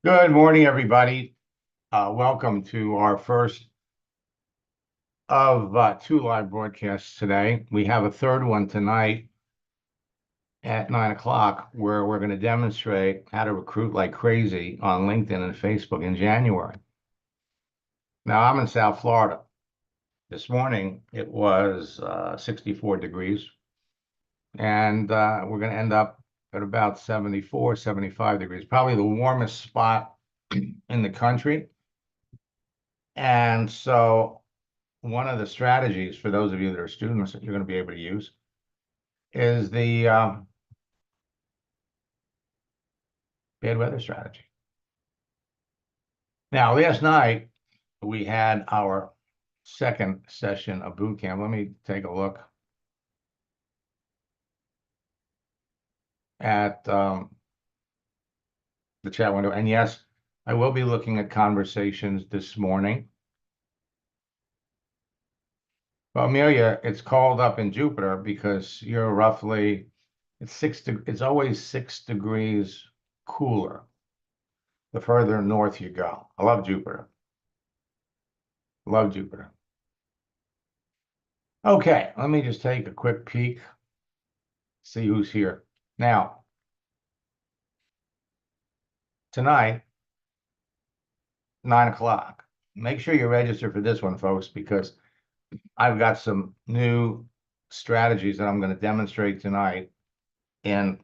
Good morning, everybody. Welcome to our first of two live broadcasts today. We have a third one tonight at 9 o'clock where we're going to demonstrate how to recruit like crazy on LinkedIn and Facebook in January. Now, I'm in South Florida. This morning it was 64 degrees, and we're going to end up at about 74, 75 degrees, probably the warmest spot in the country. And so one of the strategies for those of you that are students that you're going to be able to use is the bad weather strategy. Now, last night we had our second session of boot camp. Let me take a look at the chat window. And yes, I will be looking at conversations this morning. Well, Amelia, it's called up in Jupiter because you're roughly, it's always 6 degrees cooler the further north you go. I love Jupiter. Love Jupiter. Okay, let me just take a quick peek, see who's here. Now, tonight, 9 o'clock. Make sure you register for this one, folks, because I've got some new strategies that I'm going to demonstrate tonight in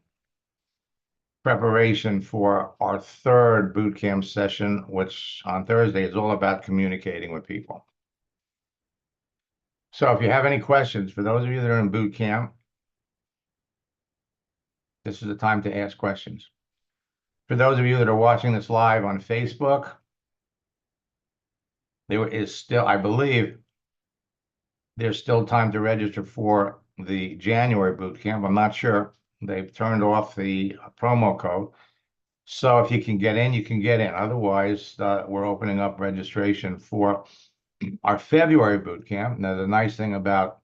preparation for our third boot camp session, which on Thursday is all about communicating with people. So if you have any questions, for those of you that are in boot camp, this is the time to ask questions. For those of you that are watching this live on Facebook, there is still, I believe, there's still time to register for the January boot camp. I'm not sure. They've turned off the promo code. So if you can get in, you can get in. Otherwise, we're opening up registration for our February boot camp. Now, the nice thing about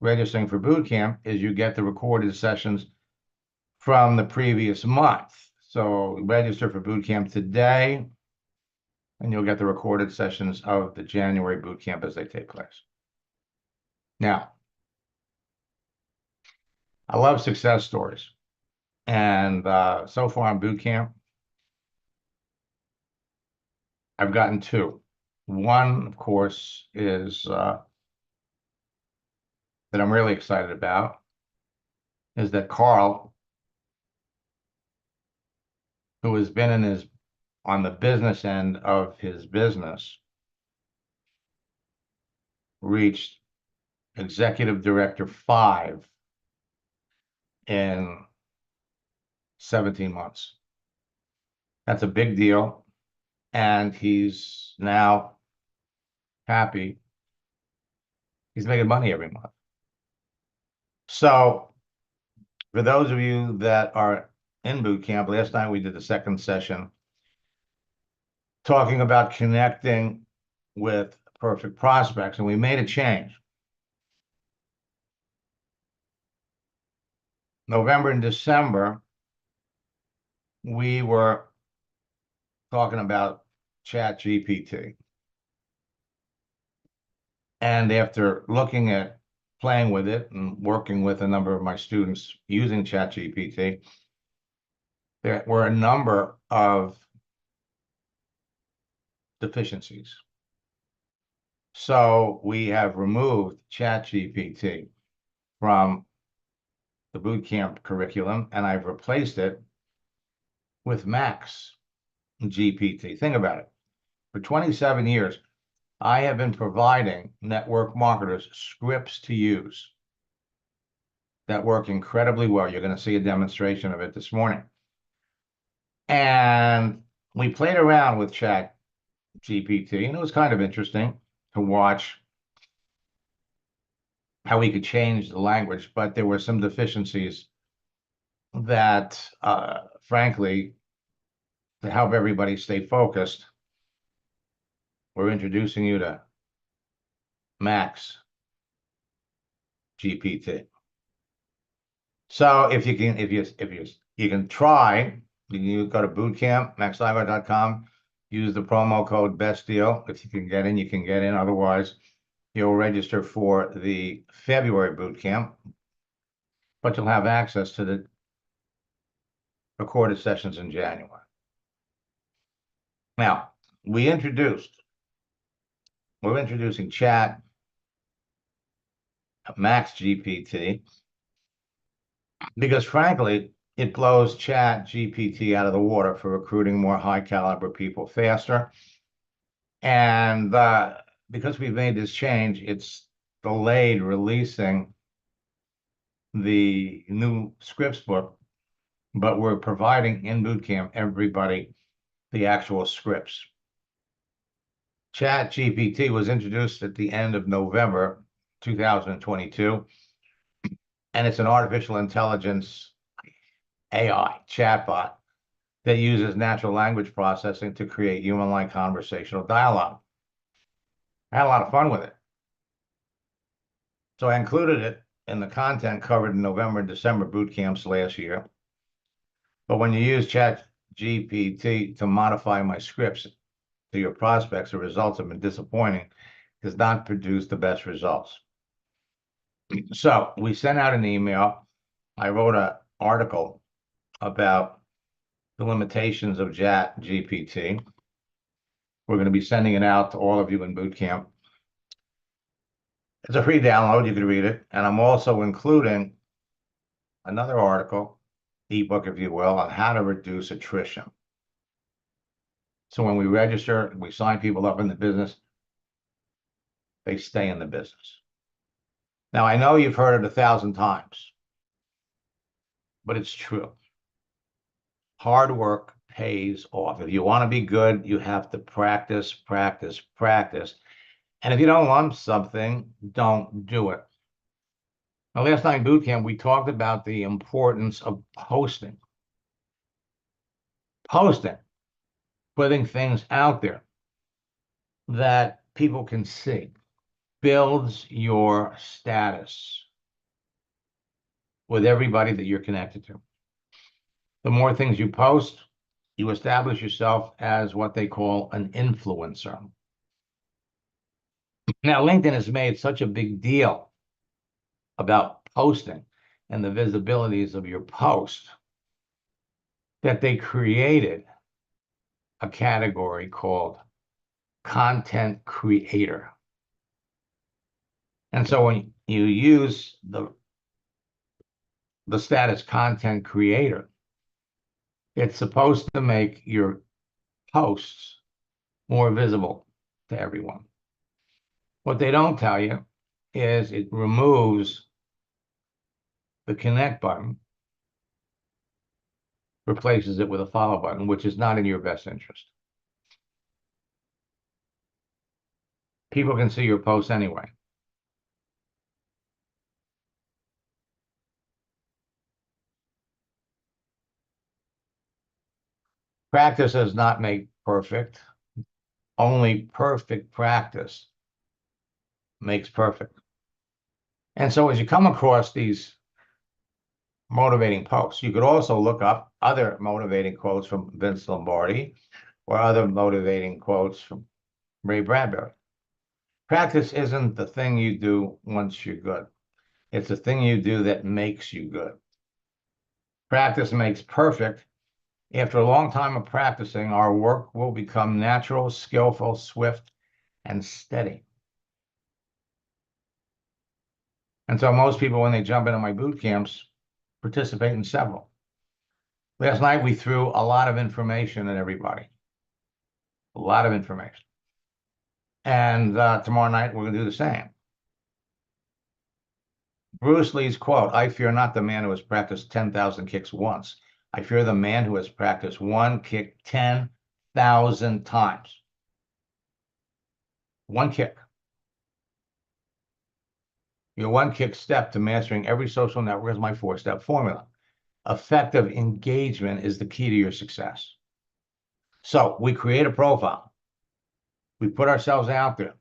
registering for boot camp is you get the recorded sessions from the previous month. So register for boot camp today, and you'll get the recorded sessions of the January boot camp as they take place. Now, I love success stories. And so far in boot camp, I've gotten two. One, of course, is that I'm really excited about, is that Carl, who has been on the business end of his business, reached executive director 5 in 17 months. That's a big deal. And he's now happy. He's making money every month. So for those of you that are in boot camp, last night we did the second session talking about connecting with perfect prospects, and we made a change. November and December, we were talking about Chat GPT. And after looking at playing with it and working with a number of my students using Chat GPT, there were a number of deficiencies. So we have removed Chat GPT from the bootcamp curriculum, and I've replaced it with Max GPT. Think about it. For 27 years, I have been providing network marketers scripts to use that work incredibly well. You're going to see a demonstration of it this morning. And we played around with Chat GPT, and it was kind of interesting to watch how we could change the language, but there were some deficiencies that, frankly, to help everybody stay focused, we're introducing you to Max GPT. So if you You can try. You can go to bootcamp.maxliveout.com, use the promo code Best Deal. If you can get in, you can get in. Otherwise, you'll register for the February boot camp, but you'll have access to the recorded sessions in January. Now, we're introducing Chat Max GPT because, frankly, it blows Chat GPT out of the water for recruiting more high caliber people faster. And because we've made this change, it's delayed releasing the new scripts book, but we're providing in bootcamp everybody the actual scripts. Chat GPT was introduced at the end of November 2022, and it's an artificial intelligence AI chatbot that uses natural language processing to create human-like conversational dialogue. I had a lot of fun with it. So I included it in the content covered in November and December boot camps last year. But when you use Chat GPT to modify my scripts to your prospects, the results have been disappointing. It does not produce the best results. So we sent out an email. I wrote an article about the limitations of Chat GPT. We're going to be sending it out to all of you in boot camp. It's a free download. You can read it. And I'm also including another article, ebook, if you will, on how to reduce attrition. So when we register, we sign people up in the business, they stay in the business. Now, I know you've heard it 1,000 times, but it's true. Hard work pays off. If you want to be good, you have to practice, practice, practice. And if you don't love something, don't do it. Now, last night in boot camp, we talked about the importance of posting. Posting, putting things out there that people can see, builds your status with everybody that you're connected to. The more things you post, you establish yourself as what they call an influencer. Now, LinkedIn has made such a big deal about posting and the visibilities of your post that they created a category called content creator. And so when you use the status content creator, it's supposed to make your posts more visible to everyone. What they don't tell you is it removes the connect button, replaces it with a follow button, which is not in your best interest. People can see your posts anyway. Practice does not make perfect. Only perfect practice makes perfect. And so as you come across these motivating posts, you could also look up other motivating quotes from Vince Lombardi or other motivating quotes from Ray Bradbury. Practice isn't the thing you do once you're good. It's the thing you do that makes you good. Practice makes perfect. After a long time of practicing, our work will become natural, skillful, swift, and steady. And so most people, when they jump into my boot camps, participate in several. Last night, we threw a lot of information at everybody. A lot of information. And tomorrow night, we're going to do the same. Bruce Lee's quote, "I fear not the man who has practiced 10,000 kicks once. I fear the man who has practiced one kick 10,000 times." One kick. Your one kick step to mastering every social network is my 4-step formula. Effective engagement is the key to your success. So we create a profile. We put ourselves out there.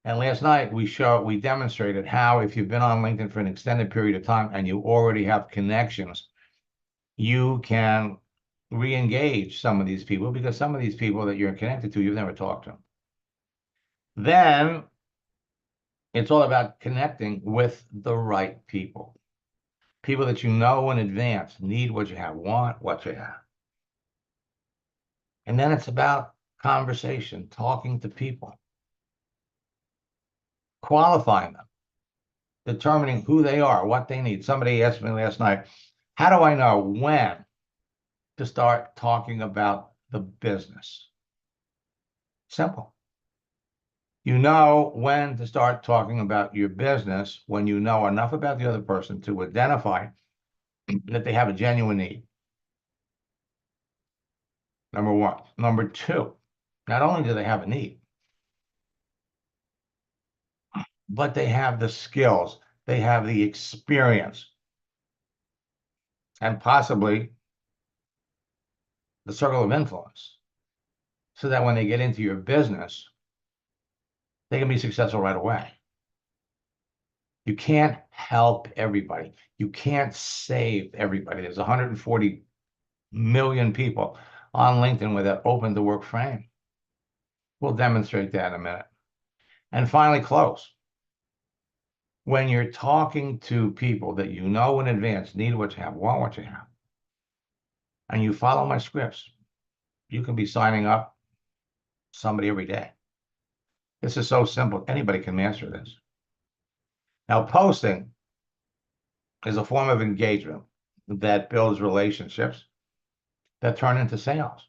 And last night we demonstrated how, if you've been on LinkedIn for an extended period of time and you already have connections you can re-engage some of these people because some of these people that you're connected to, you've never talked to. Then it's all about connecting with the right people. People that you know in advance need what you have, want what you have. And then it's about conversation, talking to people, qualifying them, determining who they are, what they need. Somebody asked me last night, how do I know when to start talking about the business? Simple. You know when to start talking about your business when you know enough about the other person to identify that they have a genuine need. Number one. Number two, not only do they have a need, but they have the skills, they have the experience, and possibly the circle of influence, so that when they get into your business, they can be successful right away. You can't help everybody. You can't save everybody. There's 140 million people on LinkedIn with that open to work frame. We'll demonstrate that in a minute. And finally, close. When you're talking to people that you know in advance need what you have, want what you have, and you follow my scripts, you can be signing up somebody every day. This is so simple. Anybody can master this. Now, posting is a form of engagement that builds relationships that turn into sales.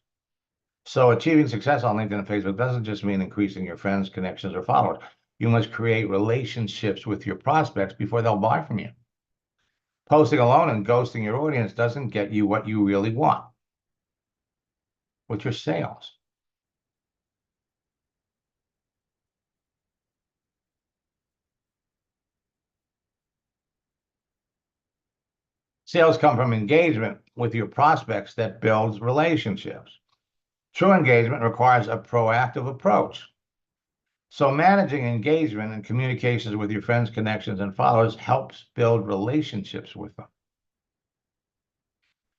So achieving success on LinkedIn and Facebook doesn't just mean increasing your friends, connections, or followers. You must create relationships with your prospects before they'll buy from you. Posting alone and ghosting your audience doesn't get you what you really want, which are sales. Sales come from engagement with your prospects that builds relationships. True engagement requires a proactive approach. So managing engagement and communications with your friends, connections, and followers helps build relationships with them.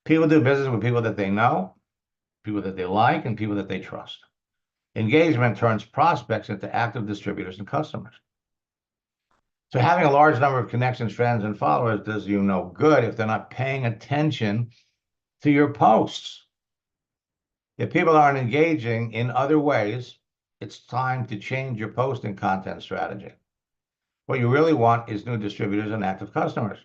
People do business with people that they know, people that they like, and people that they trust. Engagement turns prospects into active distributors and customers. So having a large number of connections, friends, and followers does you no good if they're not paying attention to your posts. If people aren't engaging in other ways, it's time to change your posting content strategy. What you really want is new distributors and active customers.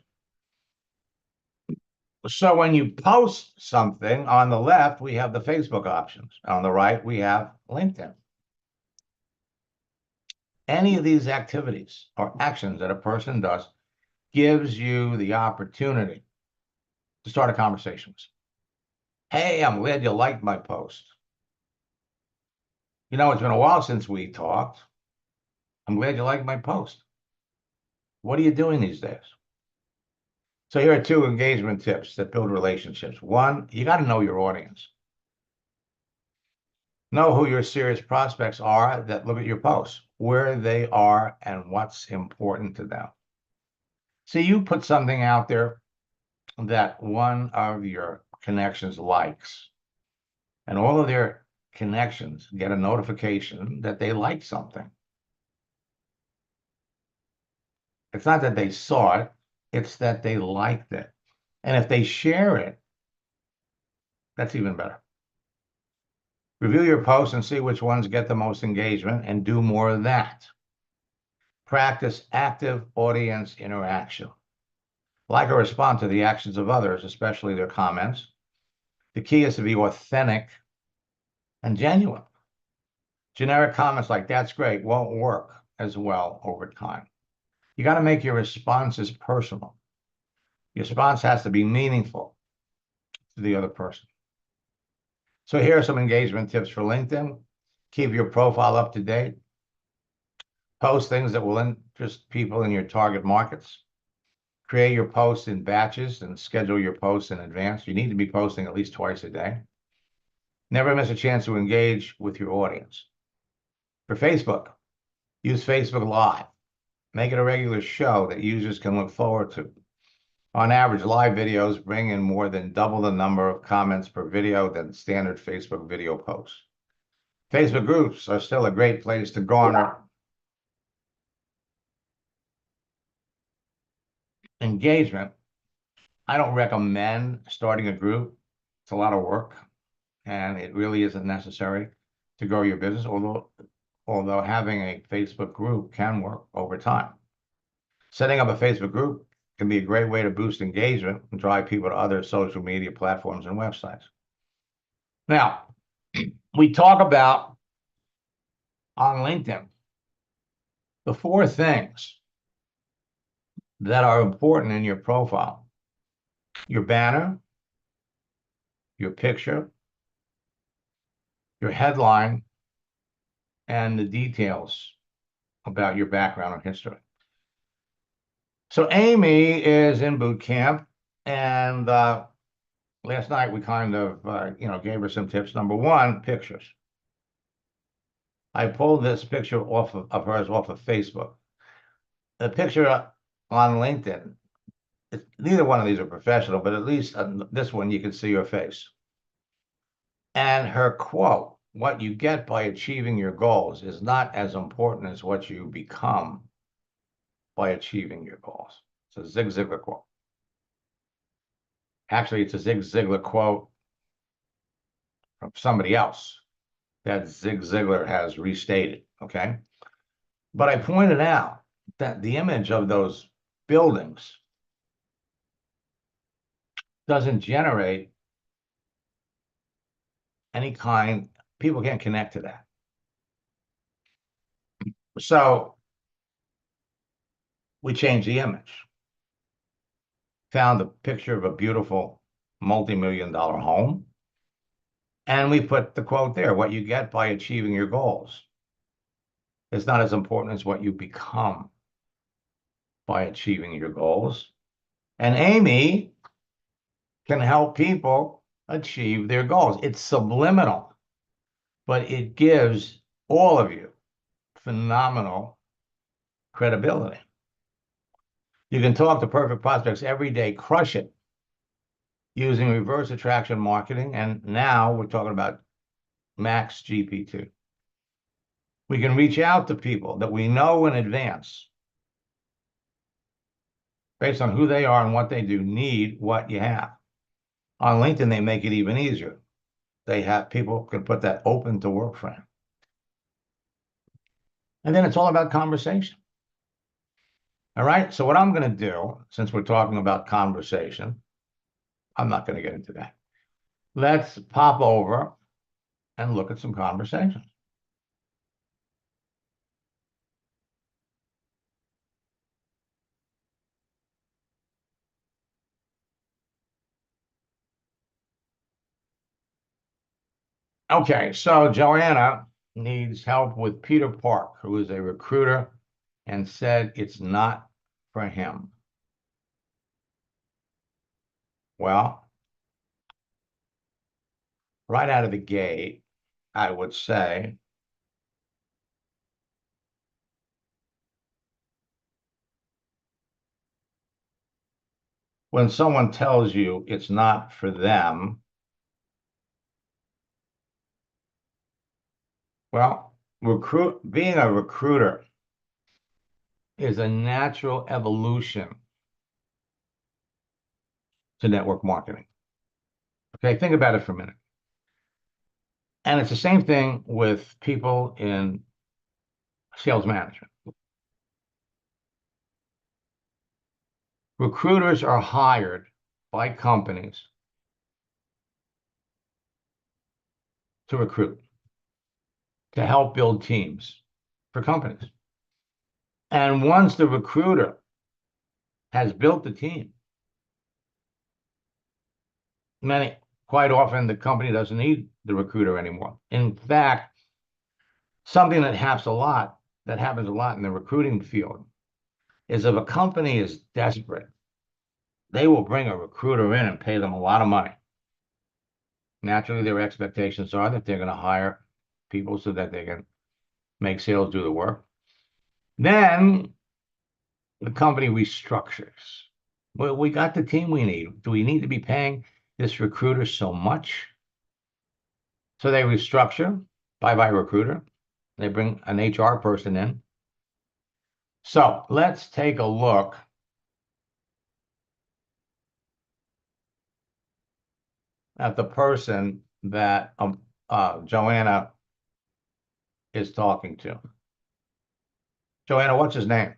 So when you post something, on the left, we have the Facebook options. On the right, we have LinkedIn. Any of these activities or actions that a person does gives you the opportunity to start a conversation. Hey, I'm glad you liked my post. You know, it's been a while since we talked. I'm glad you liked my post. What are you doing these days? So here are two engagement tips that build relationships. One, you got to know your audience. Know who your serious prospects are that look at your posts, where they are, and what's important to them. So you put something out there that one of your connections likes, and all of their connections get a notification that they like something. It's not that they saw it, it's that they liked it. And if they share it, that's even better. Review your posts and see which ones get the most engagement and do more of that. Practice active audience interaction. Like or respond to the actions of others, especially their comments. The key is to be authentic and genuine. Generic comments like "that's great" won't work as well over time. You got to make your responses personal. Your response has to be meaningful to the other person. So here are some engagement tips for LinkedIn. Keep your profile up to date. Post things that will interest people in your target markets. Create your posts in batches and schedule your posts in advance. You need to be posting at least twice a day. Never miss a chance to engage with your audience. For Facebook, use Facebook Live. Make it a regular show that users can look forward to. On average, live videos bring in more than double the number of comments per video than standard Facebook video posts. Facebook groups are still a great place to garner engagement. I don't recommend starting a group. It's a lot of work, and it really isn't necessary to grow your business, although having a Facebook group can work over time. Setting up a Facebook group can be a great way to boost engagement and drive people to other social media platforms and websites. Now, we talk about on LinkedIn the 4 things that are important in your profile: your banner, your picture, your headline, and the details about your background or history. So Amy is in boot camp, and last night we kind of gave her some tips. Number 1, pictures. I pulled this picture of hers off of Facebook. The picture on LinkedIn, neither one of these are professional, but at least this one you can see her face. And her quote, "What you get by achieving your goals is not as important as what you become by achieving your goals." It's a Zig Ziglar quote. Actually, it's a Zig Ziglar quote from somebody else that Zig Ziglar has restated, okay? But I pointed out that the image of those buildings doesn't generate any kind, people can't connect to that. So we changed the image, found a picture of a beautiful multi-million-dollar home, and we put the quote there: "What you get by achieving your goals is not as important as what you become by achieving your goals." And Amy can help people achieve their goals. It's subliminal, but it gives all of you phenomenal credibility. You can talk to perfect prospects every day, crush it using reverse attraction marketing. And now we're talking about Max GPT. We can reach out to people that we know in advance, based on who they are and what they do, need what you have. On LinkedIn, they make it even easier. They have people can put that open to work frame. And then it's all about conversation. All right. So what I'm going to do, since we're talking about conversation, I'm not going to get into that. Let's pop over and look at some conversations. Okay, so Joanna needs help with Peter Park, who is a recruiter and said it's not for him. Well, right out of the gate, I would say when someone tells you it's not for them, well, being a recruiter is a natural evolution to network marketing. Okay, think about it for a minute. And it's the same thing with people in sales management. Recruiters are hired by companies to recruit, to help build teams for companies. And once the recruiter has built the team, quite often the company doesn't need the recruiter anymore. In fact, something that happens a lot in the recruiting field is if a company is desperate, they will bring a recruiter in and pay them a lot of money. Naturally, their expectations are that they're going to hire people so that they can make sales do the work. Then the company restructures. Well, we got the team we need. Do we need to be paying this recruiter so much? So they restructure, bye-bye recruiter. They bring an HR person in. So let's take a look at the person that Joanna is talking to. Joanna, what's his name?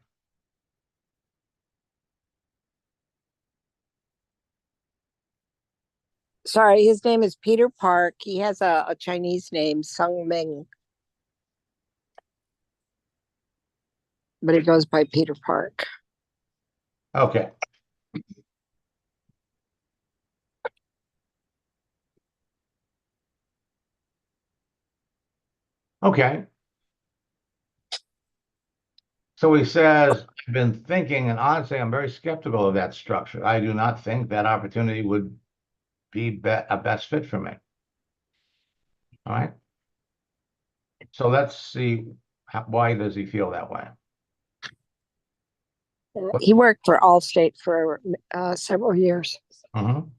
Sorry, his name is Peter Park. He has a Chinese name, Sung Ming, but he goes by Peter Park. Okay. Okay. So he says, I've been thinking, and honestly, I'm very skeptical of that structure. I do not think that opportunity would be a best fit for me. All right. So let's see why does he feel that way? He worked for Allstate for several years. Mhm.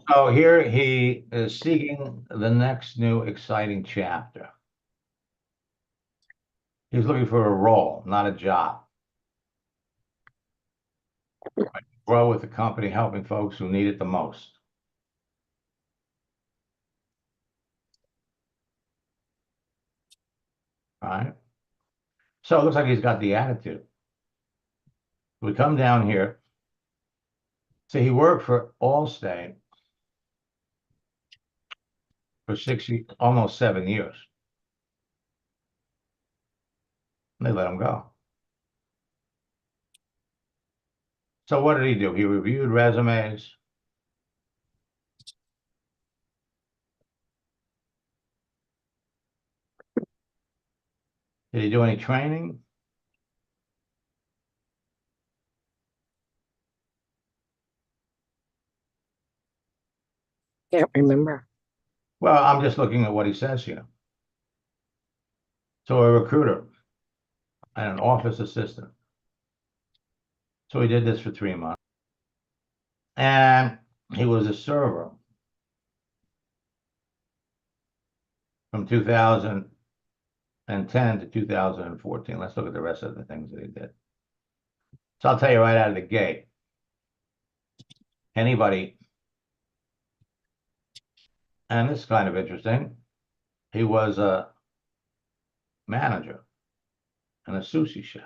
So here he is seeking the next new exciting chapter. He's looking for a role, not a job. Right? Grow with the company, helping folks who need it the most. All right. So it looks like he's got the attitude. We come down here. So he worked for Allstate for almost 7 years. They let him go. So what did he do? He reviewed resumes. Did he do any training? Can't remember. Well, I'm just looking at what he says here. So a recruiter and an office assistant. So he did this for 3 months. And he was a server from 2010 to 2014. Let's look at the rest of the things that he did. So I'll tell you right out of the gate, anybody, and this is kind of interesting, he was a manager and a sushi chef.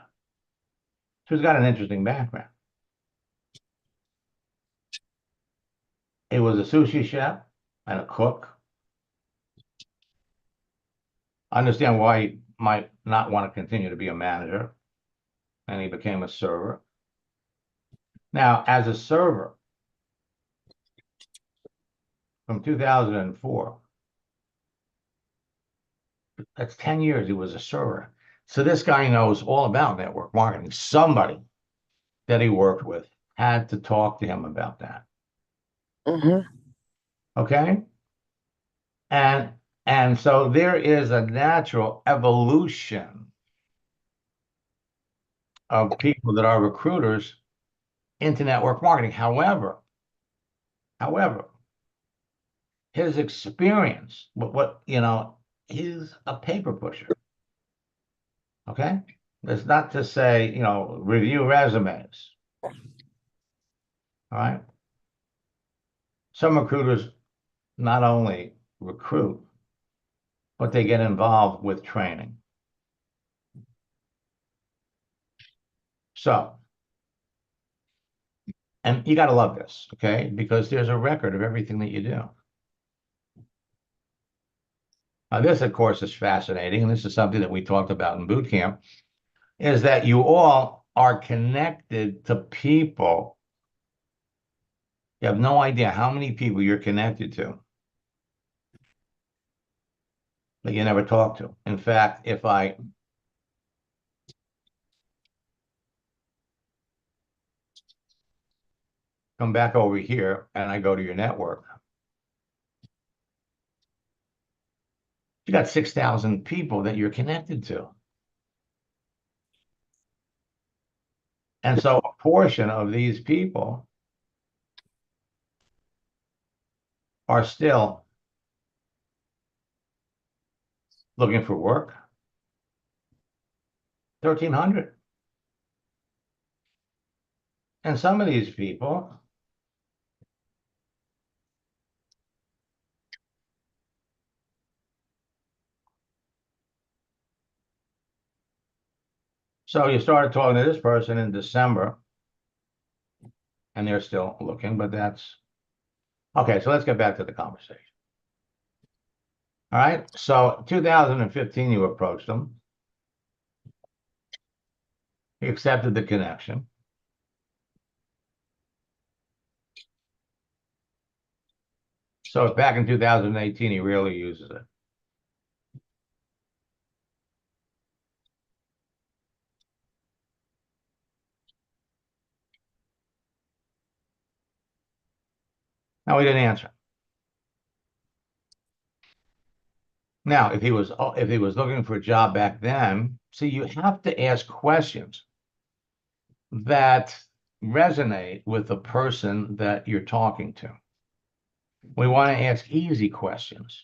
So he's got an interesting background. He was a sushi chef and a cook. I understand why he might not want to continue to be a manager, and he became a server. Now, as a server from 2004, that's 10 years he was a server. So this guy knows all about network marketing. Somebody that he worked with had to talk to him about that. Mm-hmm. Okay. And so there is a natural evolution of people that are recruiters into network marketing. However, his experience, he's a paper pusher. Okay. That's not to say, review resumes. All right. Some recruiters not only recruit, but they get involved with training. So, and you got to love this, okay? Because there's a record of everything that you do. Now, this, of course, is fascinating, and this is something that we talked about in boot camp, is that you all are connected to people. You have no idea how many people you're connected to that you never talk to. In fact, if I come back over here and I go to your network, you got 6,000 people that you're connected to. And so a portion of these people are still looking for work. 1,300. And some of these people so you started talking to this person in December, and they're still looking, but that's okay. So let's get back to the conversation. All right. So 2015, you approached him. He accepted the connection. So back in 2018, he really uses it. Now, he didn't answer. Now, if he was looking for a job back then, see, you have to ask questions that resonate with the person that you're talking to. We want to ask easy questions.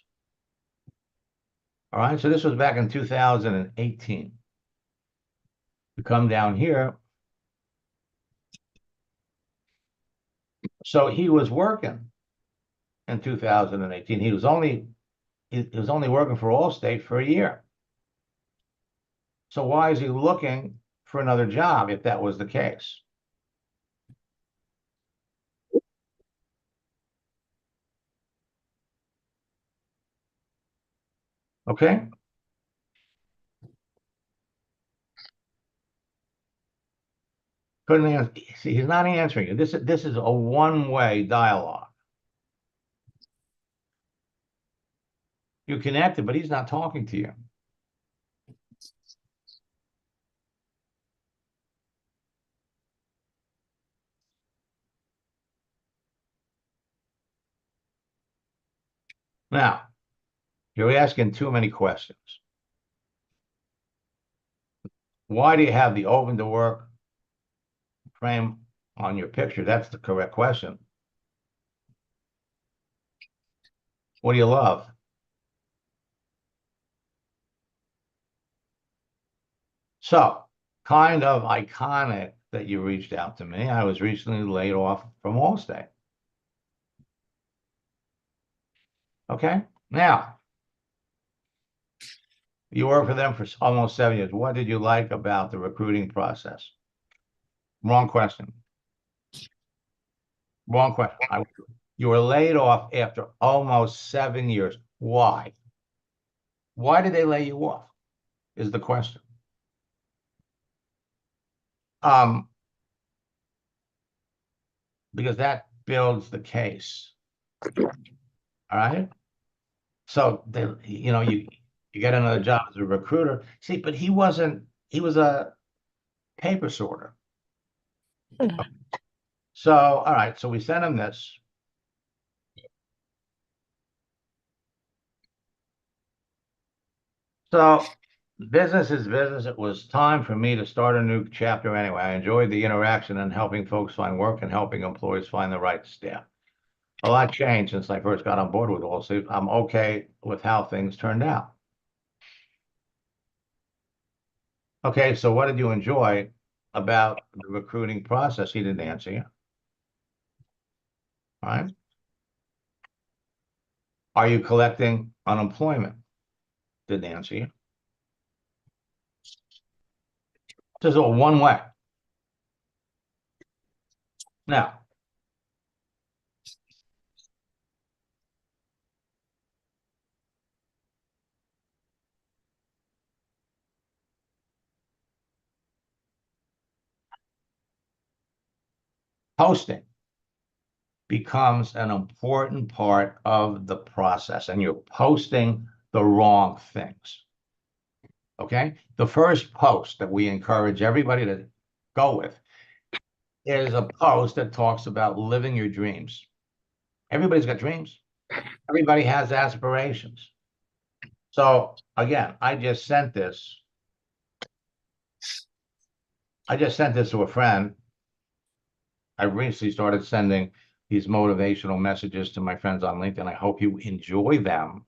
All right, so this was back in 2018. You come down here. So he was working in 2018. He was only working for Allstate for a year. So why is he looking for another job if that was the case? Okay. Couldn't answer. See, he's not answering you. This is a one-way dialogue. You're connected, but he's not talking to you. Now, you're asking too many questions. Why do you have the open to work frame on your picture? That's the correct question. What do you love? So, kind of iconic that you reached out to me. I was recently laid off from Allstate. Okay. Now, you worked for them for almost 7 years. What did you like about the recruiting process? Wrong question. Wrong question. You were laid off after almost 7 years. Why? Why did they lay you off? Is the question. Because that builds the case. All right. So you get another job as a recruiter. See, but he was a paper sorter. So, all right, so we sent him this. So business is business. It was time for me to start a new chapter anyway. I enjoyed the interaction and helping folks find work and helping employees find the right staff. A lot changed since I first got on board with Allstate. I'm okay with how things turned out. Okay, so what did you enjoy about the recruiting process? He didn't answer you. All right. Are you collecting unemployment? Didn't answer you. This is all one way. Now, posting becomes an important part of the process, and you're posting the wrong things. Okay? The first post that we encourage everybody to go with is a post that talks about living your dreams. Everybody's got dreams. Everybody has aspirations. So again, I just sent this I just sent this to a friend. I recently started sending these motivational messages to my friends on LinkedIn. I hope you enjoy them.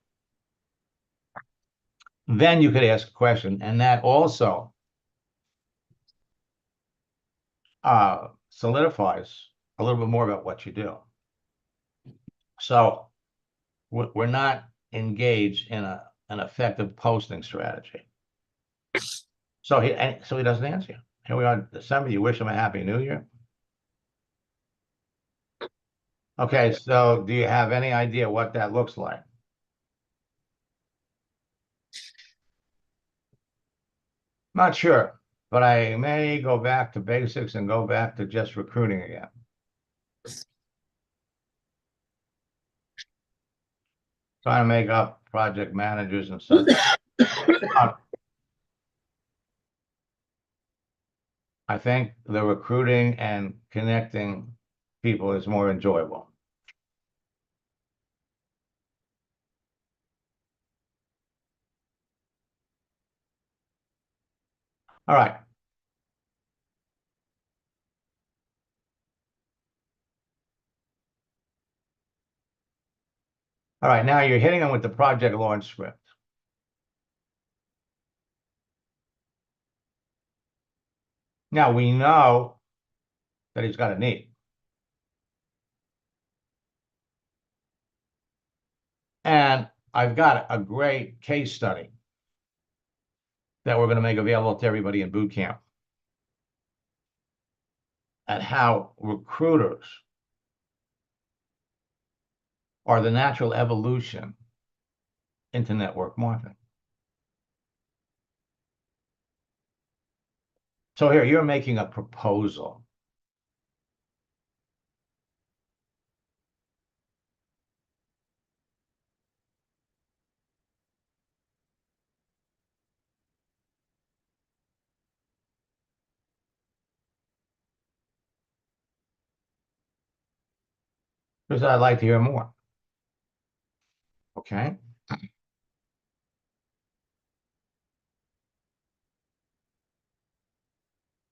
Then you could ask a question, and that also solidifies a little bit more about what you do. So we're not engaged in an effective posting strategy. So he doesn't answer you. Here we are in December. You wish him a happy new year. Okay, so do you have any idea what that looks like? Not sure, but I may go back to basics and go back to just recruiting again. Trying to make up project managers and such. I think the recruiting and connecting people is more enjoyable. All right. All right, now you're hitting them with the project launch script. Now we know that he's got a need. And I've got a great case study that we're going to make available to everybody in boot camp at how recruiters are the natural evolution into network marketing. So here, you're making a proposal. Because I'd like to hear more. Okay.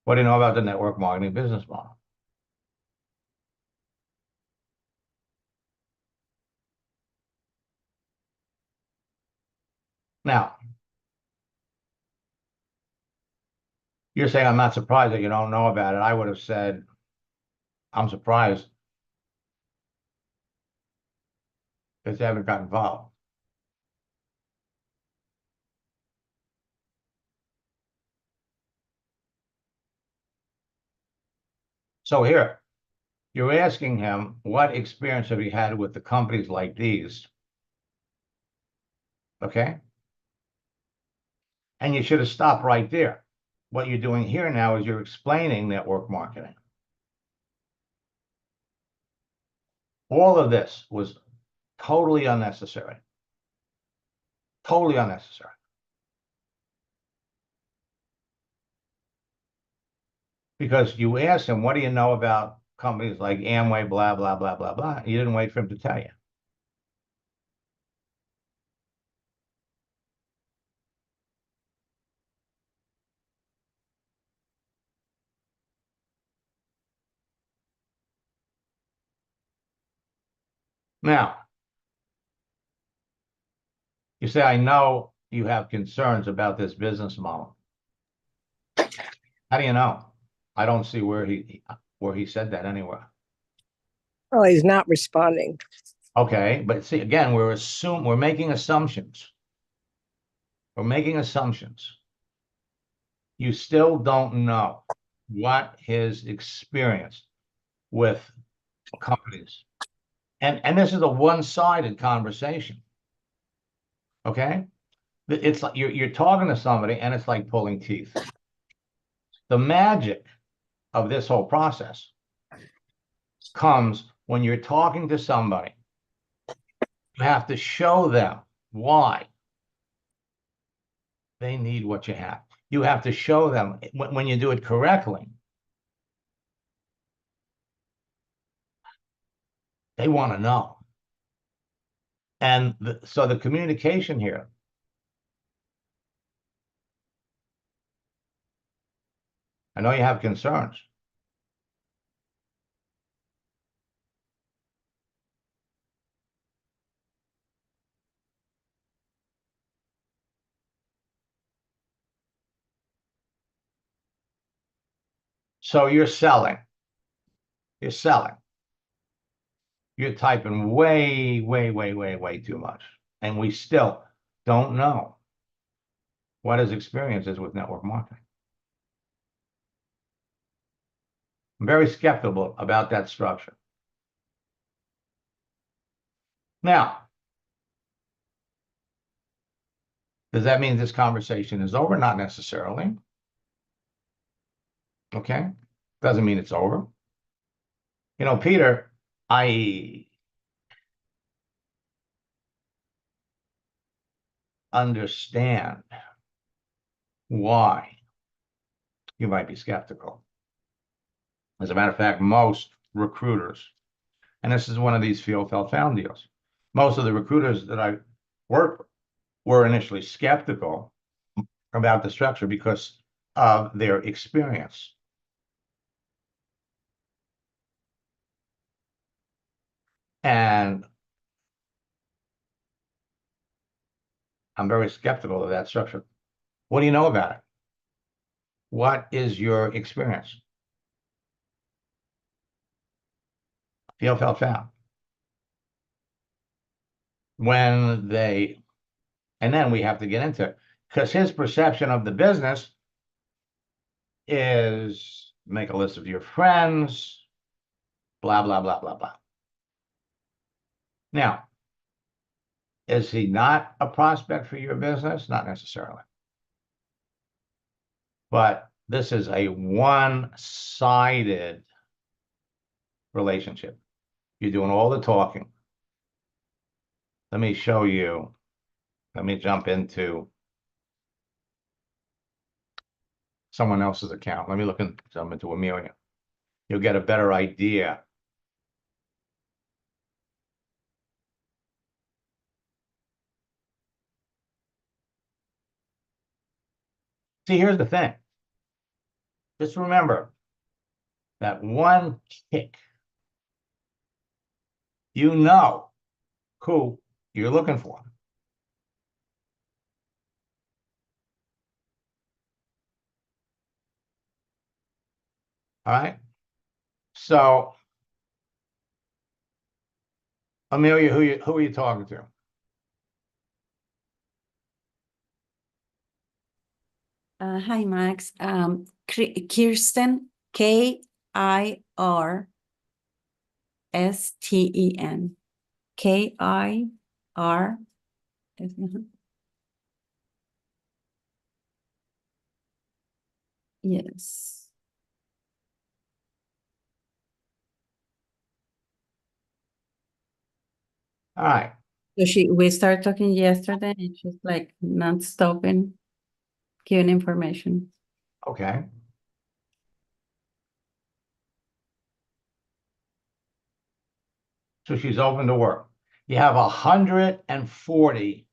What do you know about the network marketing business model? Now, you're saying I'm not surprised that you don't know about it. I would have said, I'm surprised that you haven't got involved. So here, you're asking him, what experience have you had with the companies like these? Okay. And you should have stopped right there. What you're doing here now is you're explaining network marketing. All of this was totally unnecessary. Totally unnecessary. Because you asked him, what do you know about companies like Amway, blah, blah, blah, blah, blah. You didn't wait for him to tell you. Now, you say, I know you have concerns about this business model. How do you know? I don't see where he said that anywhere. Oh, he's not responding. Okay, but see, again, we're making assumptions. We're making assumptions. You still don't know what his experience with companies. And this is a one-sided conversation. Okay? It's like you're talking to somebody and it's like pulling teeth. The magic of this whole process comes when you're talking to somebody. You have to show them why they need what you have. You have to show them when you do it correctly. They want to know. And so the communication here, I know you have concerns. So you're selling. You're selling. You're typing way, way, way, way, way too much. And we still don't know what his experience is with network marketing. I'm very skeptical about that structure. Now, does that mean this conversation is over? Not necessarily. Okay. Doesn't mean it's over. You know, Peter, I understand why you might be skeptical. As a matter of fact, most recruiters, and this is one of these feel, felt, found deals, most of the recruiters that I work with were initially skeptical about the structure because of their experience. And I'm very skeptical of that structure. What do you know about it? What is your experience? Feel, felt, found. When they, and then we have to get into it because his perception of the business is make a list of your friends, blah, blah, blah, blah, blah. Now, is he not a prospect for your business? Not necessarily. But this is a one-sided relationship. You're doing all the talking. Let me show you. Let me jump into someone else's account. Let me jump into Amelia. You'll get a better idea. See, here's the thing. Just remember that one kick, you know who you're looking for. All right. So, Amelia, who are you talking to? Hi, Max. Kirsten, Kirsten. K-I-R. Yes. All right. So we started talking yesterday and she's like not stopping giving information. Okay. So she's open to work. You have 140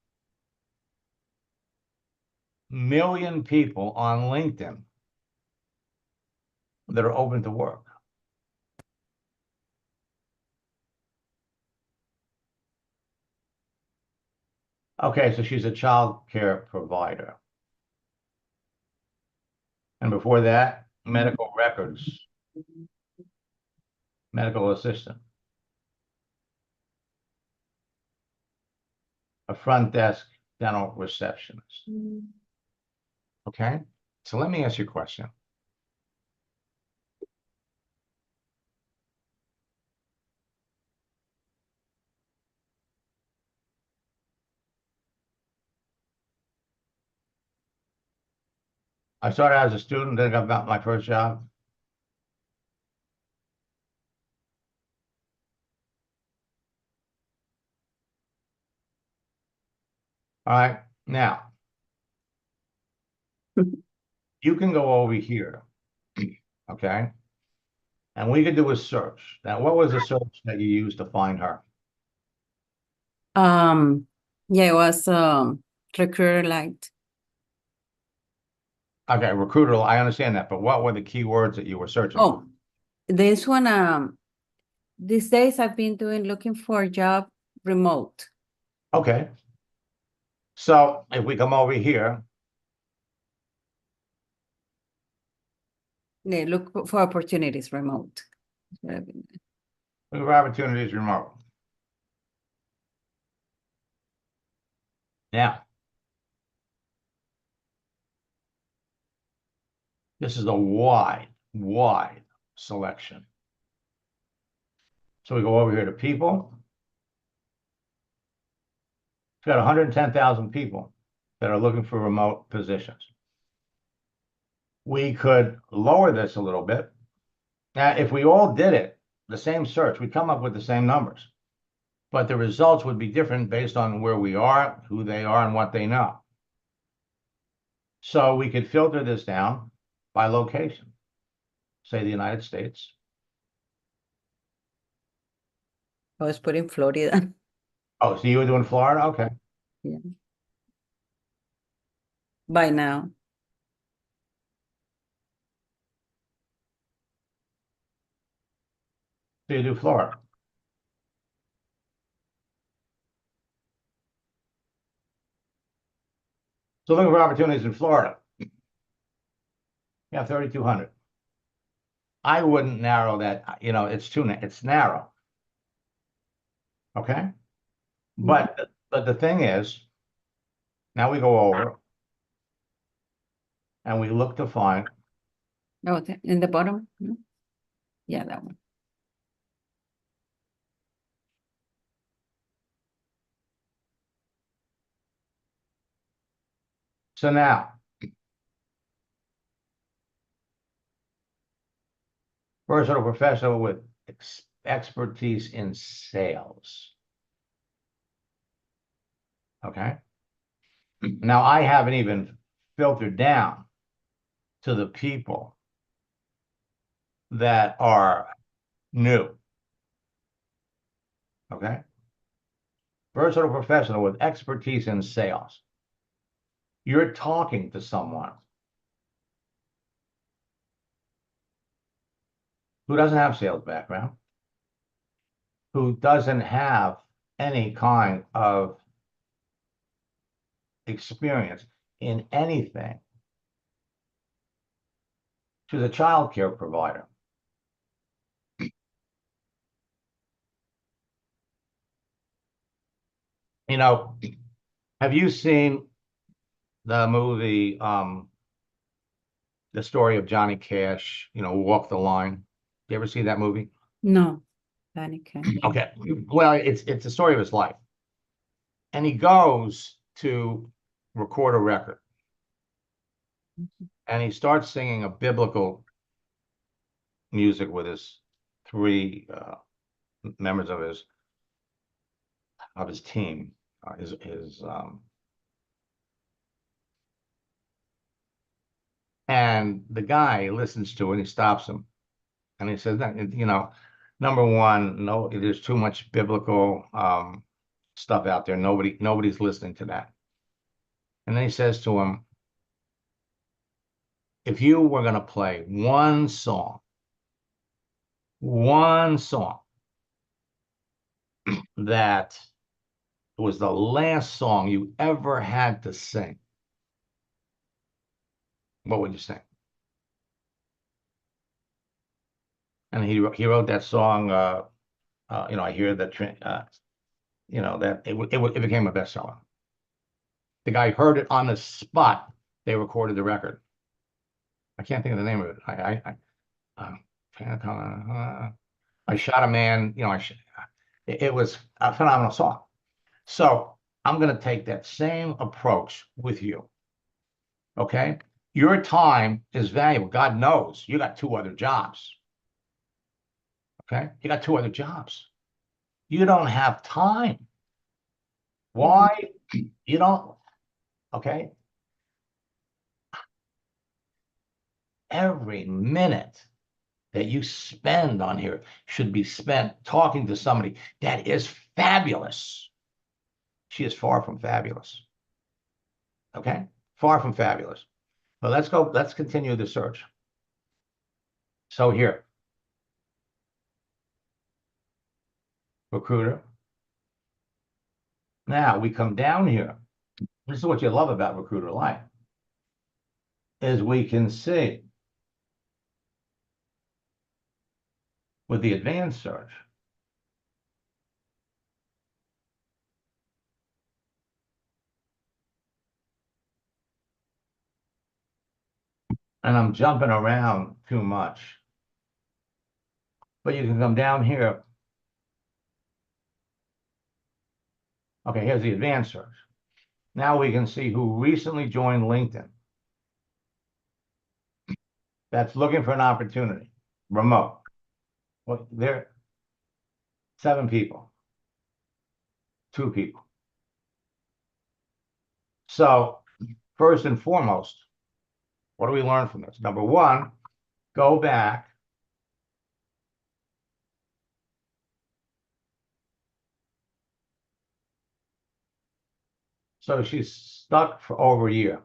million people on LinkedIn that are open to work. Okay, so she's a child care provider. And before that, medical records, medical assistant, a front desk dental receptionist. Okay, so let me ask you a question. I started as a student, then I got my first job. All right, now you can go over here, okay? And we could do a search. Now, what was the search that you used to find her? Yeah, it was Recruiter Light. Okay, recruiter, I understand that, but what were the key words that you were searching? Oh, this one, these days I've been looking for a job remote. Okay. So if we come over here, Yeah, look for opportunities remote. look for opportunities remote. Now, this is a wide selection. So we go over here to people. We've got 110,000 people that are looking for remote positions. We could lower this a little bit. Now, if we all did it, the same search, we'd come up with the same numbers. But the results would be different based on where we are, who they are, and what they know. So we could filter this down by location, say the United States. I was putting Florida. Oh, so you were doing Florida? Okay. Yeah. By now. So you do Florida. So looking for opportunities in Florida. Yeah, 3,200. I wouldn't narrow that, it's narrow. Okay. But the thing is, now we go over and we look to find. Oh, in the bottom? No? Yeah, that one. So now, versatile professional with expertise in sales. Okay. Now I haven't even filtered down to the people that are new. Okay. Versatile professional with expertise in sales. You're talking to someone who doesn't have sales background, who doesn't have any kind of experience in anything, to the child care provider. Have you seen the movie, the story of Johnny Cash, Walk the Line? You ever see that movie? No, panic. Okay. Well, it's the story of his life. And he goes to record a record. And he starts singing a biblical music with his three members of his team, and the guy listens to it and he stops him and he says that, number one, no, there's too much biblical stuff out there. Nobody's listening to that. And then he says to him, if you were going to play one song that was the last song you ever had to sing, what would you sing? And he wrote that song. I hear that that it became a bestseller. The guy heard it on the spot. They recorded the record. I can't think of the name of it. I shot a man. It was a phenomenal song. So I'm going to take that same approach with you. Okay, your time is valuable. God knows you got 2 other jobs. Okay, you got 2 other jobs. You don't have time. Why? You don't. Okay. Every minute that you spend on here should be spent talking to somebody that is fabulous. She is far from fabulous. Okay? Far from fabulous. But let's continue the search. So here, recruiter. Now we come down here. This is what you love about Recruiter Life, is we can see with the advanced search, and I'm jumping around too much, but you can come down here. Okay, here's the advanced search. Now we can see who recently joined LinkedIn. That's looking for an opportunity, remote. Well, there, 7 people, 2 people. So first and foremost, what do we learn from this? Number one, go back. So she's stuck for over a year.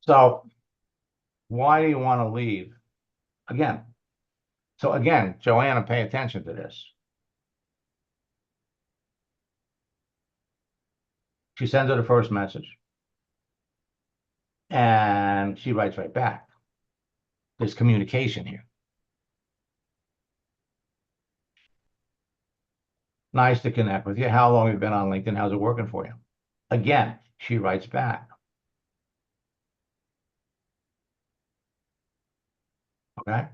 So why do you want to leave? Again, Joanna, pay attention to this. She sends her the first message. And she writes right back. There's communication here. Nice to connect with you. How long have you been on LinkedIn? How's it working for you? Again, she writes back. Okay.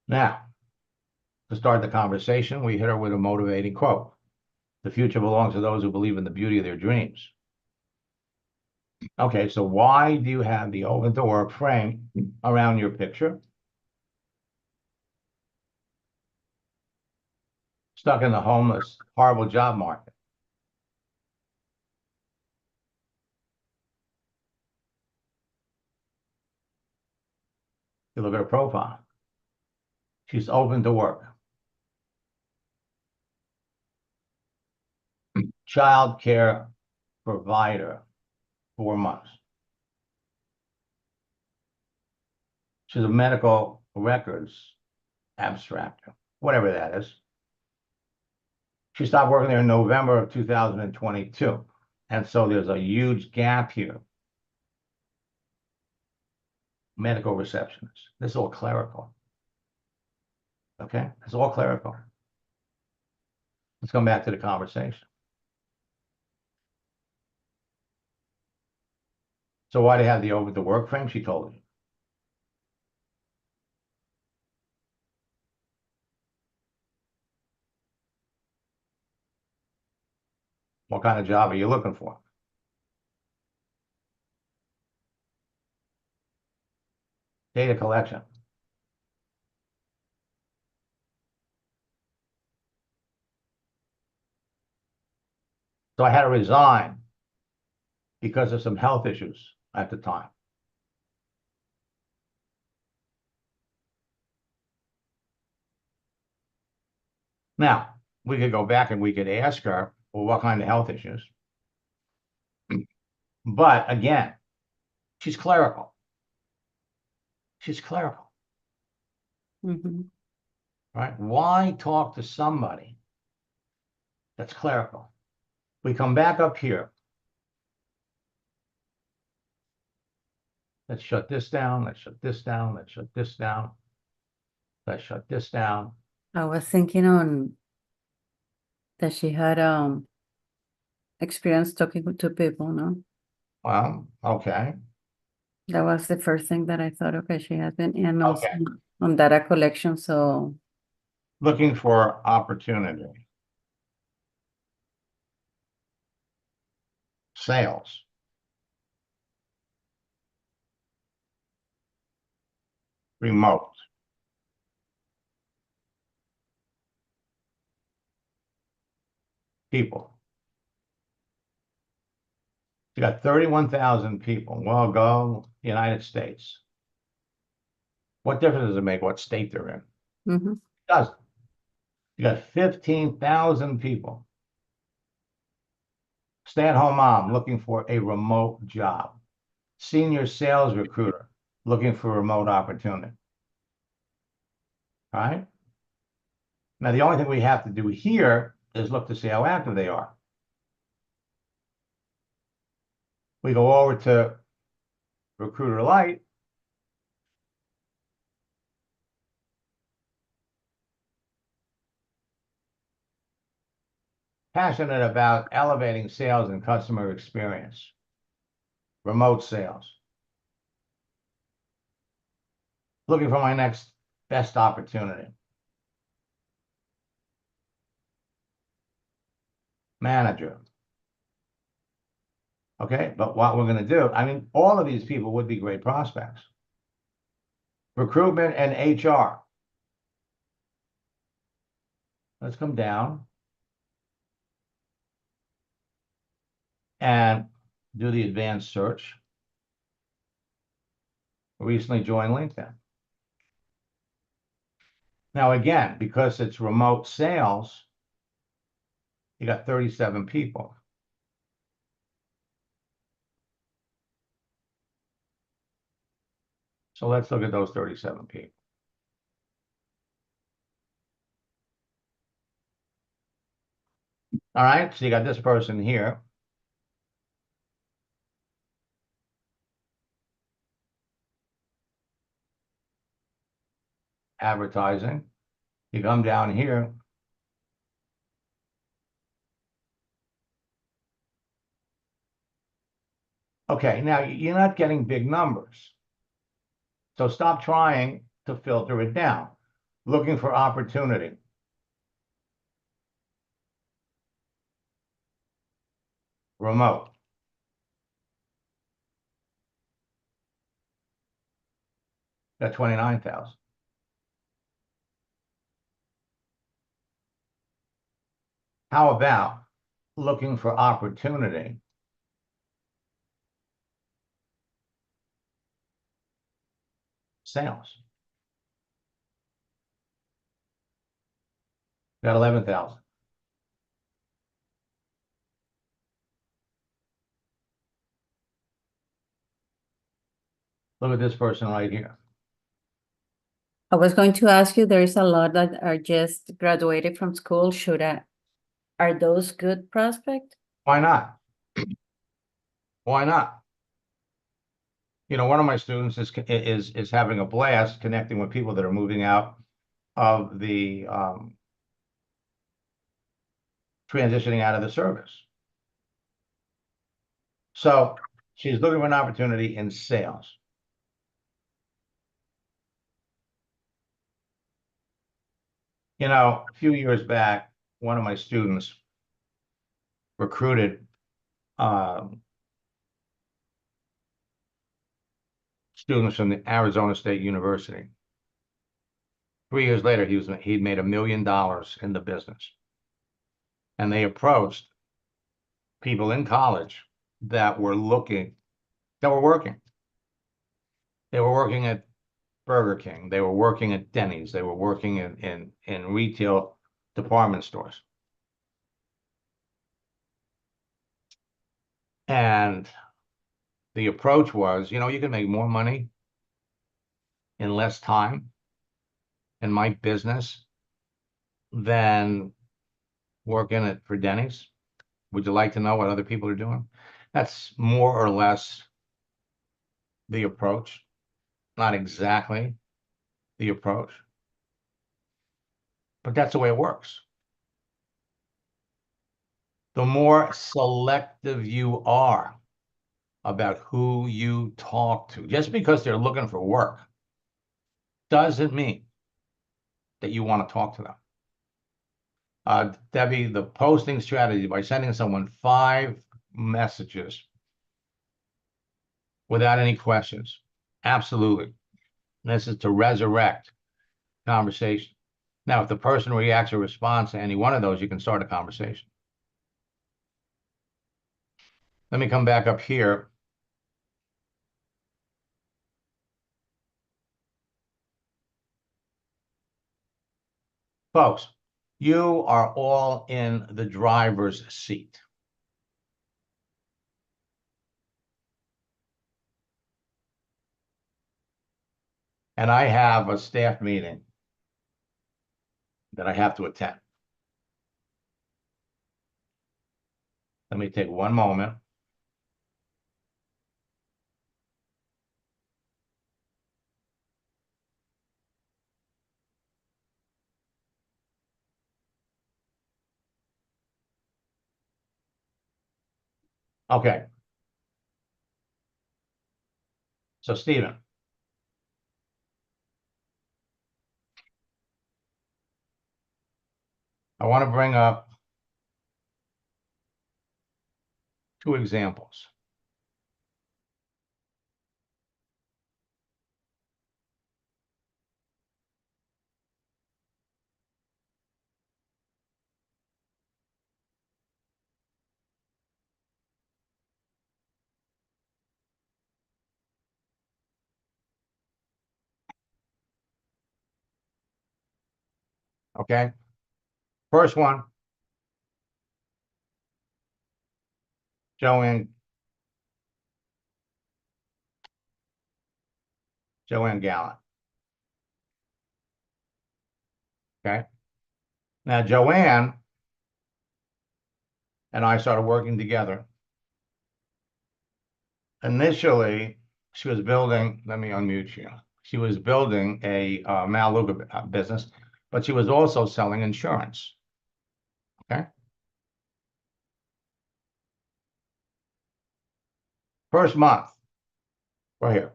Now, to start the conversation, we hit her with a motivating quote. The future belongs to those who believe in the beauty of their dreams. Okay, so why do you have the open to work frame around your picture? Stuck in the homeless, horrible job market. You look at her profile. She's open to work. Child care provider, 4 months. She's a medical records abstractor, whatever that is. She stopped working there in November of 2022. And so there's a huge gap here. Medical receptionist. This is all clerical. Okay, it's all clerical. Let's come back to the conversation. So why do you have the open to work frame? She told me. What kind of job are you looking for? Data collection. So I had to resign because of some health issues at the time. Now, we could go back and we could ask her, well, what kind of health issues? But again, she's clerical. She's clerical. Mm-hmm. Right? Why talk to somebody that's clerical? We come back up here. Let's shut this down. Let's shut this down. Let's shut this down. Let's shut this down. I was thinking on that she had experience talking to people, no? Well, okay. That was the first thing that I thought, okay, she has been in also Okay. on data collection, so Looking for opportunity. Sales. Remote. People. You got 31,000 people. Well, go United States. What difference does it make what state they're in? Mm-hmm. It doesn't. You got 15,000 people. Stay-at-home mom looking for a remote job. Senior sales recruiter looking for a remote opportunity. All right? Now, the only thing we have to do here is look to see how active they are. We go over to Recruiter Lite. Passionate about elevating sales and customer experience. Remote sales. Looking for my next best opportunity. Manager. Okay, but what we're going to do, I mean, all of these people would be great prospects. Recruitment and HR. Let's come down and do the advanced search. Recently joined LinkedIn. Now, again, because it's remote sales, you got 37 people. So let's look at those 37 people. All right, so you got this person here. Advertising. You come down here. Okay, now you're not getting big numbers. So stop trying to filter it down. Looking for opportunity. Remote. Got 29,000. How about looking for opportunity? Sales. Got 11,000. Look at this person right here. I was going to ask you, there's a lot that are just graduated from school. Are those good prospects? Why not? Why not? You know, one of my students is having a blast connecting with people that are moving out of the transitioning out of the service. So she's looking for an opportunity in sales. You know, a few years back, one of my students recruited students from the Arizona State University. 3 years later, he'd made $1 million in the business. And they approached people in college that were working. They were working at Burger King. They were working at Denny's. They were working in retail department stores. And the approach was, you know, you can make more money in less time in my business than working for Denny's. Would you like to know what other people are doing? That's more or less the approach. Not exactly the approach, but that's the way it works. The more selective you are about who you talk to, just because they're looking for work, doesn't mean that you want to talk to them. Debbie, the posting strategy by sending someone 5 messages without any questions. Absolutely. This is to resurrect conversation. Now, if the person reacts or responds to any one of those, you can start a conversation. Let me come back up here. Folks, you are all in the driver's seat. And I have a staff meeting that I have to attend. Let me take one moment. Okay. So, Stephen, I want to bring up two examples. Okay. First one, Joanne Gallant. Okay. Now, Joanne and I started working together. Initially, she was building, let me unmute you. She was building a Melaleuca business, but she was also selling insurance. Okay. First month, right here.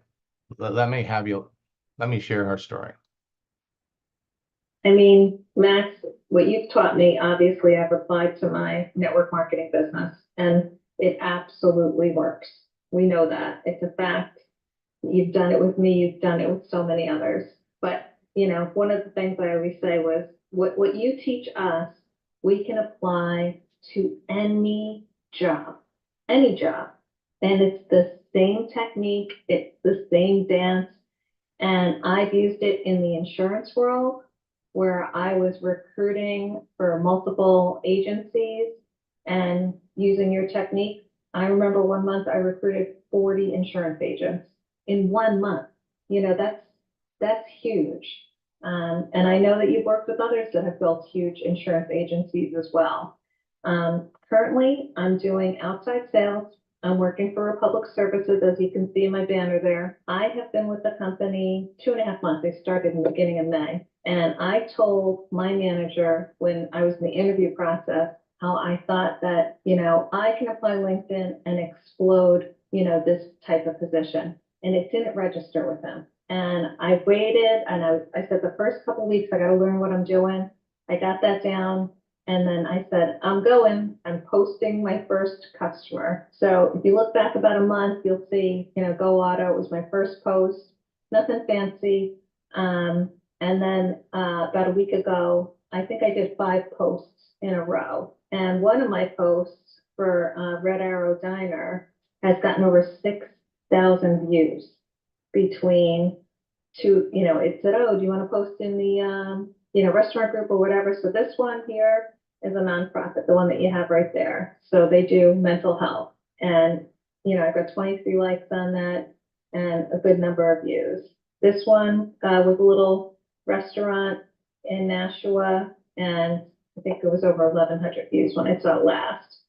Let me share her story. I mean, Max, what you've taught me, obviously I've applied to my network marketing business and it absolutely works. We know that. It's a fact. You've done it with me, you've done it with so many others. But, you know, one of the things I always say was what you teach us, we can apply to any job. And it's the same technique, it's the same dance. And I've used it in the insurance world where I was recruiting for multiple agencies and using your technique. I remember one month I recruited 40 insurance agents in 1 month. You know, that's huge. And I know that you've worked with others that have built huge insurance agencies as well. Currently, I'm doing outside sales. I'm working for Republic Services, as you can see in my banner there. I have been with the company 2.5 months. I started in the beginning of May. And I told my manager when I was in the interview process how I thought that, you know, I can apply LinkedIn and explode, you know, this type of position. And it didn't register with him. And I waited and I said the first couple of weeks, I got to learn what I'm doing. I got that down. And then I said, I'm posting my first customer. So if you look back about a month, you'll see, you know, Go Auto, it was my first post, nothing fancy. And then about a week ago, I think I did 5 posts in a row. And one of my posts for Red Arrow Diner has gotten over 6,000 views between two, you know, it said, oh, do you want to post in the, you know, restaurant group or whatever. So this one here is a nonprofit, the one that you have right there. So they do mental health. And, you know, I got 23 likes on that and a good number of views. This one was a little restaurant in Nashua, and I think it was over 1,100 views when I saw it last.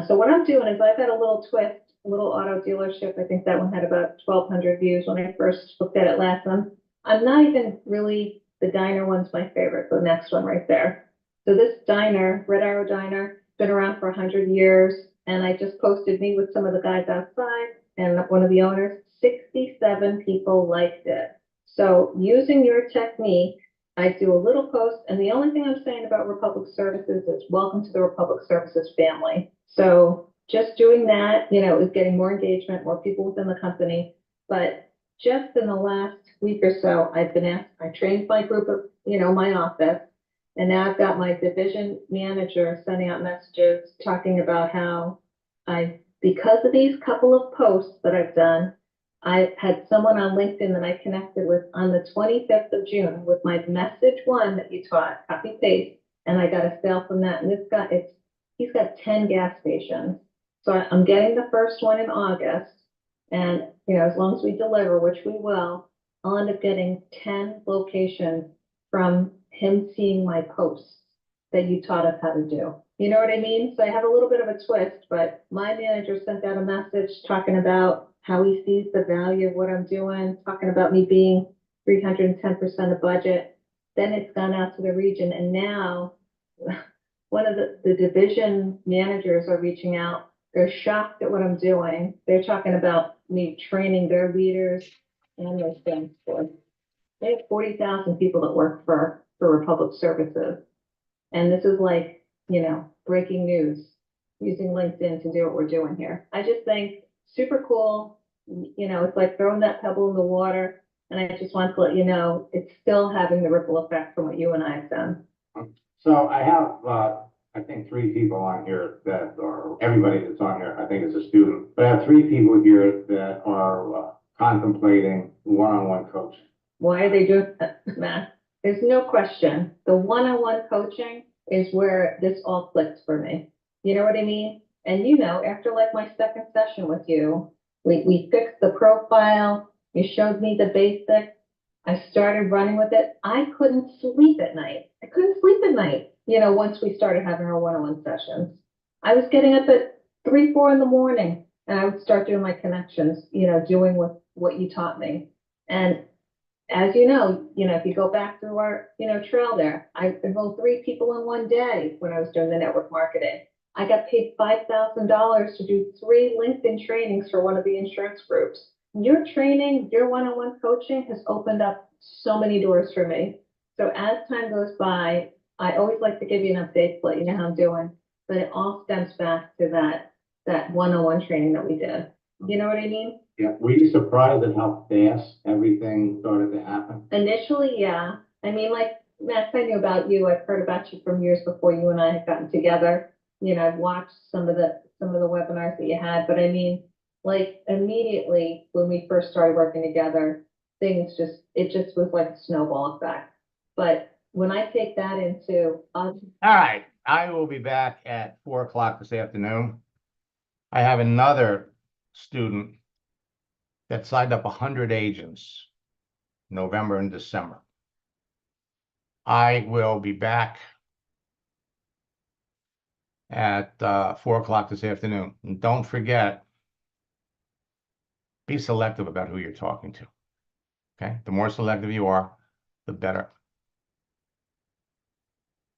So what I'm doing is I've got a little twist, a little auto dealership. I think that one had about 1,200 views when I first looked at it last time. I'm not even really, the diner one's my favorite, the next one right there. So this diner, Red Arrow Diner, been around for 100 years. And I just posted me with some of the guys outside and one of the owners, 67 people liked it. So using your technique, I do a little post. And the only thing I'm saying about Republic Services is welcome to the Republic Services family. So just doing that, you know, is getting more engagement, more people within the company. But just in the last week or so, I've been asked, I trained my group of, you know, my office, and now I've got my division manager sending out messages talking about how because of these couple of posts that I've done, I had someone on LinkedIn that I connected with on the 25th of June with my message one that you taught, copy paste, and I got a sale from that. And this guy, he's got 10 gas stations. So I'm getting the first one in August. And, you know, as long as we deliver, which we will, I'll end up getting 10 locations from him seeing my posts that you taught us how to do. You know what I mean? So I have a little bit of a twist, but my manager sent out a message talking about how he sees the value of what I'm doing, talking about me being 310% of budget. Then it's gone out to the region, and now one of the division managers are reaching out. They're shocked at what I'm doing. They're talking about me training their leaders and their staff force. They have 40,000 people that work for Republic Services. And this is like, you know, breaking news, using LinkedIn to do what we're doing here. I just think super cool. You know, it's like throwing that pebble in the water. And I just want to let you know, it's still having the ripple effect from what you and I have done. So I have, I think 3 people on here that are, everybody that's on here, I think is a student. But I have 3 people here that are contemplating one-on-one coaching. Why are they doing that, Matt? There's no question. The one-on-one coaching is where this all clicked for me. You know what I mean? And you know, after like my second session with you, we fixed the profile. You showed me the basics. I started running with it. I couldn't sleep at night. I couldn't sleep at night, you know, once we started having our one-on-one sessions. I was getting up at 3, 4 in the morning, and I would start doing my connections, you know, doing what you taught me. And as you know, if you go back through our, you know, trail there, I enrolled 3 people in one day when I was doing the network marketing. I got paid $5,000 to do 3 LinkedIn trainings for one of the insurance groups. Your training, your one-on-one coaching has opened up so many doors for me. So as time goes by, I always like to give you an update, let you know how I'm doing, but it all stems back to that one-on-one training that we did. You know what I mean? Yeah. Were you surprised at how fast everything started to happen? Initially, yeah. I mean, like, Max, I knew about you. I've heard about you from years before you and I had gotten together. You know, I've watched some of the webinars that you had, but I mean, like, immediately when we first started working together, it just was like a snowball effect. But when I take that into All right. I will be back at 4 o'clock this afternoon. I have another student that signed up 100 agents November and December. I will be back at 4 o'clock this afternoon. And don't forget, be selective about who you're talking to. Okay? The more selective you are, the better.